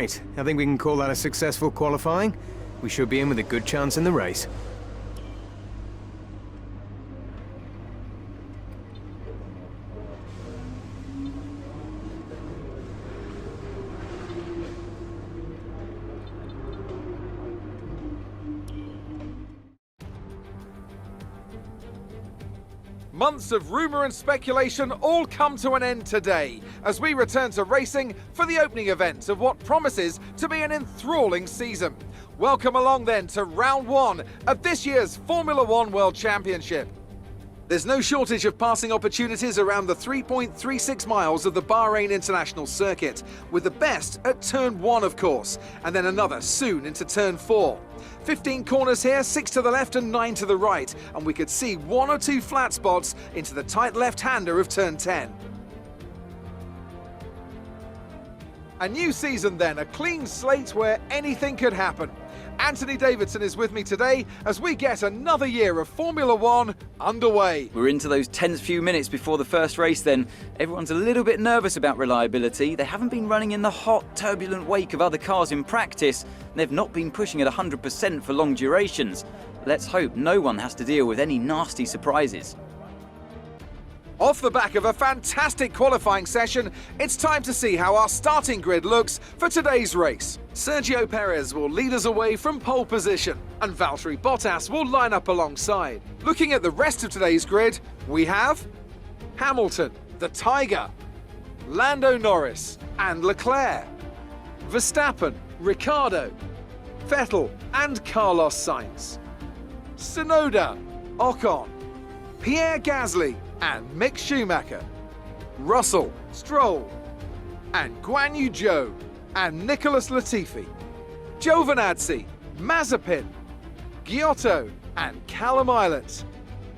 Right, I think we can call that a successful qualifying. We should be in with a good chance in the race. Months of rumour and speculation all come to an end today as we return to racing for the opening event of what promises to be an enthralling season. Welcome along then to round one of this year's Formula One World Championship. There's no shortage of passing opportunities around the 3.36 miles of the Bahrain International Circuit, with the best at turn 1 of course, and then another soon into turn 4. 15 corners here, 6 to the left and 9 to the right, and we could see 1 or 2 flat spots into the tight left-hander of turn 10. A new season then, a clean slate where anything could happen. Anthony Davidson is with me today as we get another year of Formula One underway. We're into those tense few minutes before the first race then. Everyone's a little bit nervous about reliability. They haven't been running in the hot, turbulent wake of other cars in practice. They've not been pushing at 100% for long durations. Let's hope no one has to deal with any nasty surprises. Off the back of a fantastic qualifying session, it's time to see how our starting grid looks for today's race. Sergio Perez will lead us away from pole position, and Valtteri Bottas will line up alongside. Looking at the rest of today's grid, we have Hamilton, the Tiger, Lando Norris and Leclerc, Verstappen, Ricciardo, Vettel and Carlos Sainz, Tsunoda, Ocon, Pierre Gasly and Mick Schumacher, Russell, Stroll, and Guan Yu Zhou and Nicholas Latifi, Giovinazzi, Mazepin, Giotto and Callum Islet.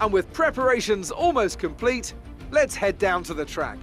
And with preparations almost complete, let's head down to the track.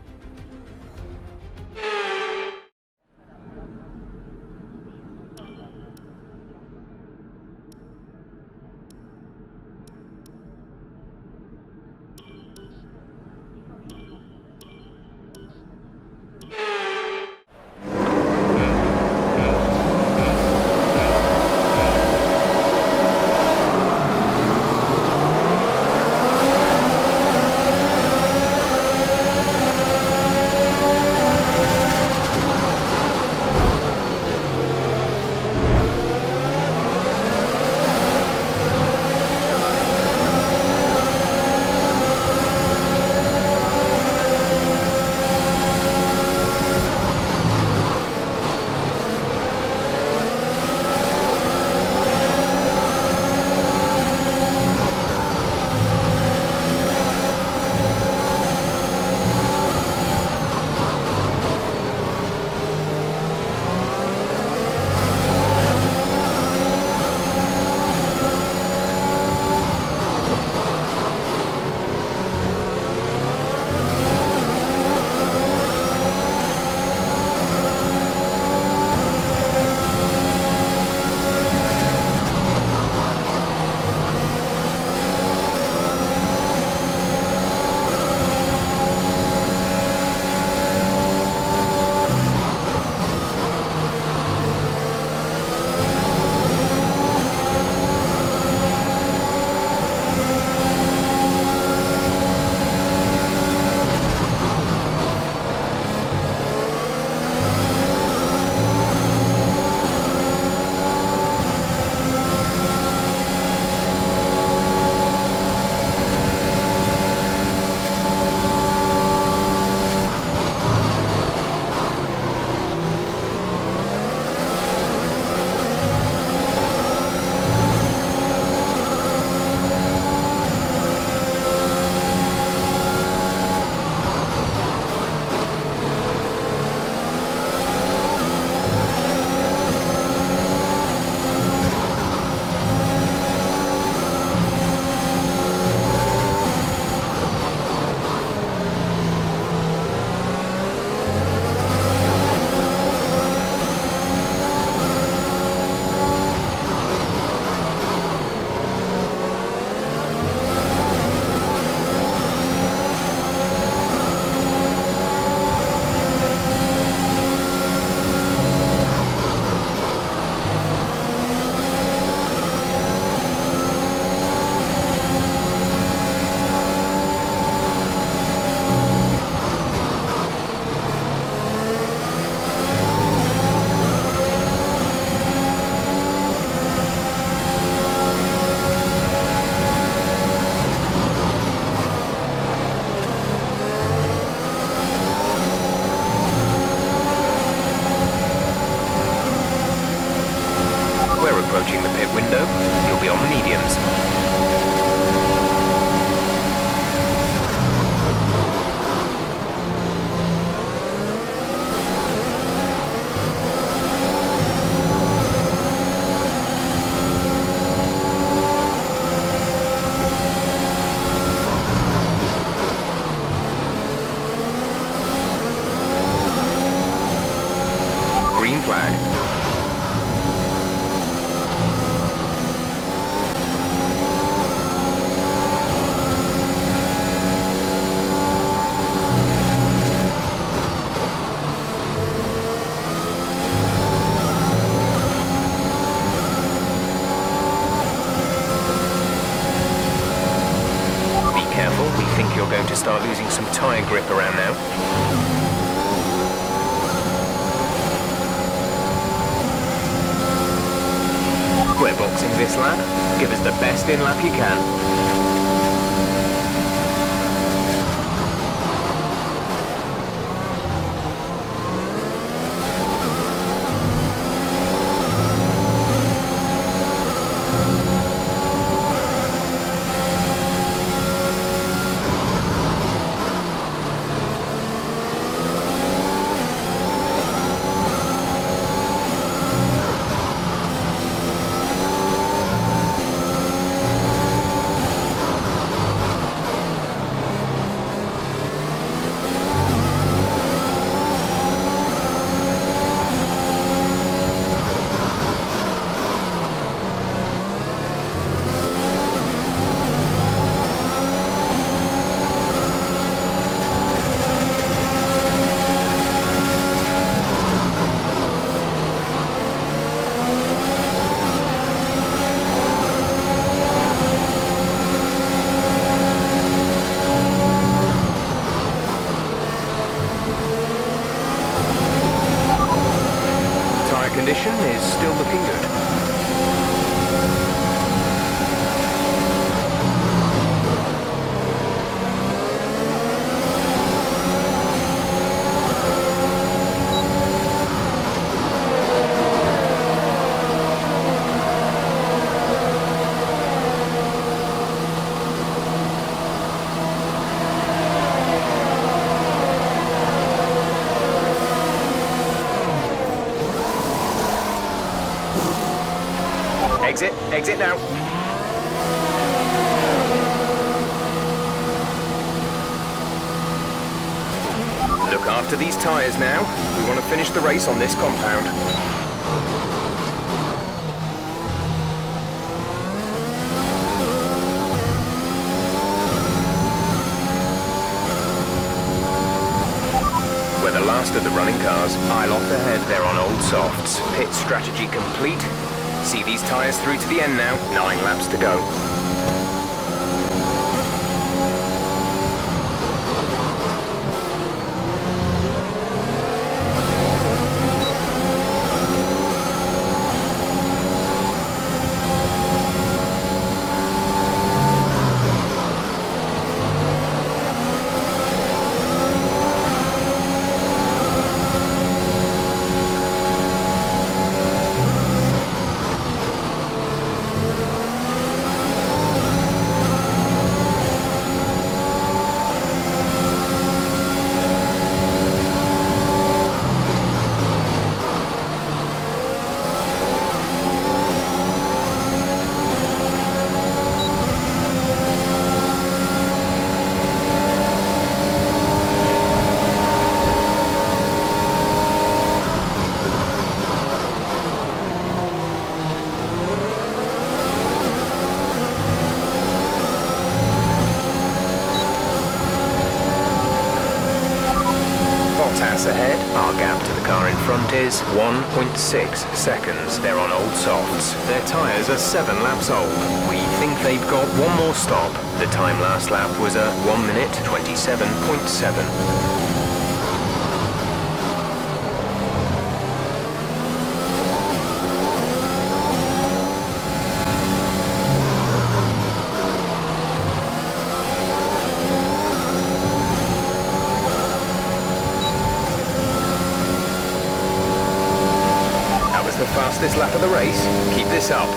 careful. We think you're going to start losing some tyre grip around now. We're boxing this lap. Give us the best in-lap you can. Condition is still looking good. Exit now. Look after these tyres now. We want to finish the race on this compound. We're the last of the running cars. Aisle off ahead, they're on old softs. Pit strategy complete. See these tyres through to the end now. 9 laps to go. Ahead, our gap to the car in front is 1.6 seconds. They're on old softs. Their tyres are 7 laps old. We think they've got one more stop. The time last lap was a 1 minute 27.7. The fastest lap of the race. Keep this up.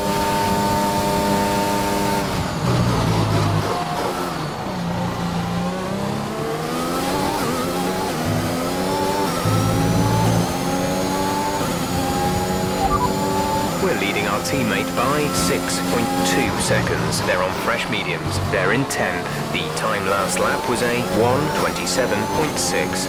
We're leading our teammate by 6.2 seconds. They're on fresh mediums. They're in 10th. The time last lap was a 1:27.6.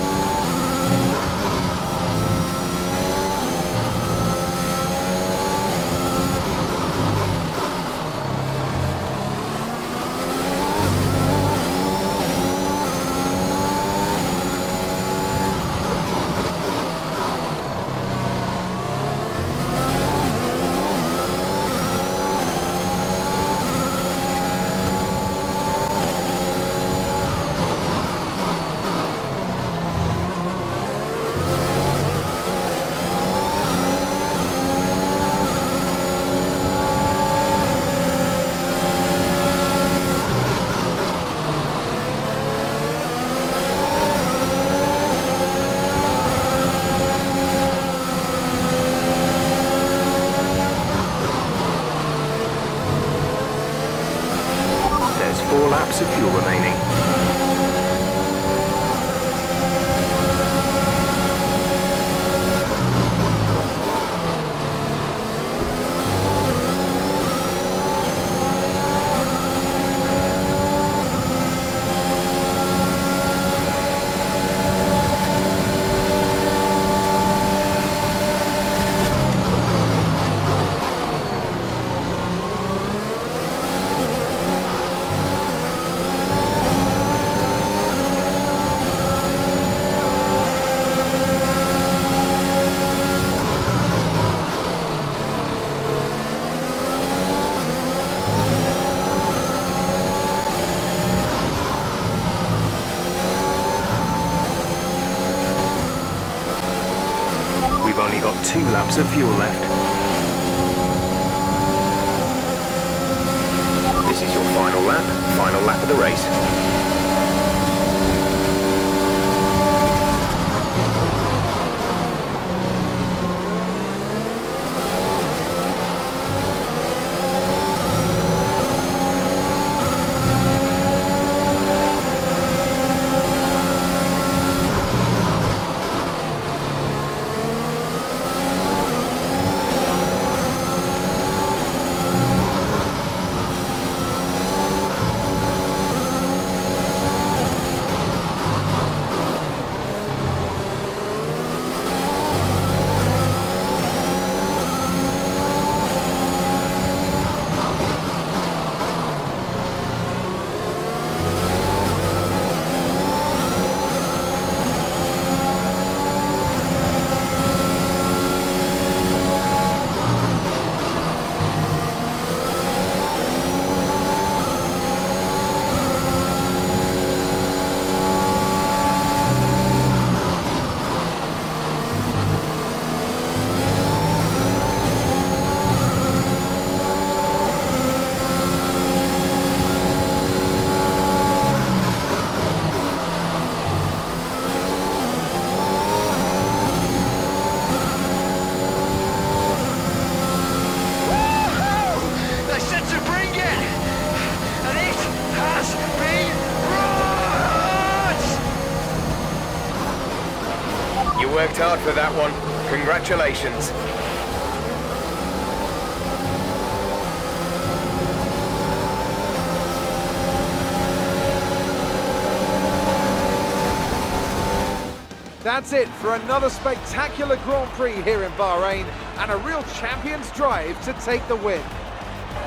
4 laps of fuel remaining. We've only got 2 laps of fuel left. This is your final lap of the race. You worked hard for that one. Congratulations. That's it for another spectacular Grand Prix here in Bahrain and a real champion's drive to take the win.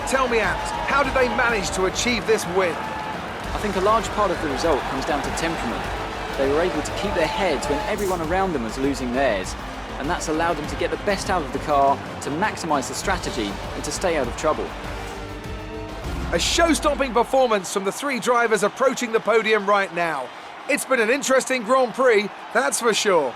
Tell me, Ant, how did they manage to achieve this win? I think a large part of the result comes down to temperament. They were able to keep their heads when everyone around them was losing theirs, and that's allowed them to get the best out of the car, to maximise the strategy, and to stay out of trouble. A show-stopping performance from the 3 drivers approaching the podium right now. It's been an interesting Grand Prix, that's for sure.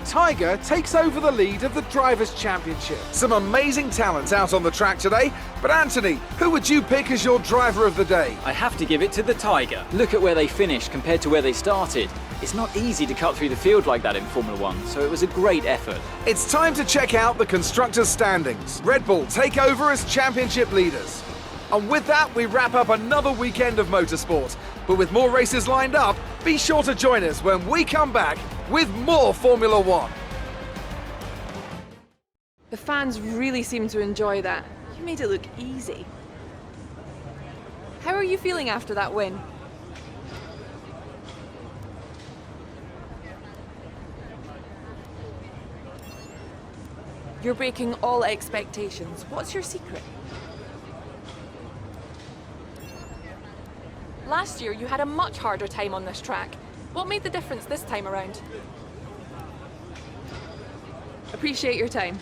Tiger takes over the lead of the Drivers' Championship. Some amazing talents out on the track today, but Anthony, who would you pick as your driver of the day? I have to give it to the Tiger. Look at where they finished compared to where they started. It's not easy to cut through the field like that in Formula 1, so it was a great effort. It's time to check out the Constructors' standings. Red Bull take over as championship leaders. And with that, we wrap up another weekend of motorsport. But with more races lined up, be sure to join us when we come back with more Formula 1. The fans really seem to enjoy that. You made it look easy. How are you feeling after that win? You're breaking all expectations. What's your secret? Last year, you had a much harder time on this track. What made the difference this time around? Appreciate your time.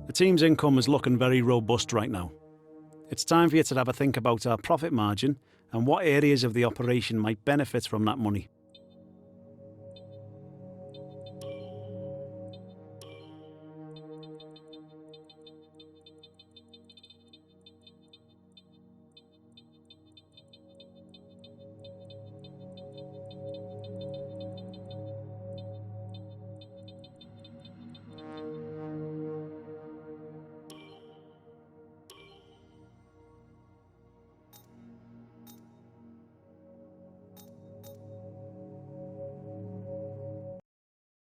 The team's income is looking very robust right now. It's time for you to have a think about our profit margin and what areas of the operation might benefit from that money.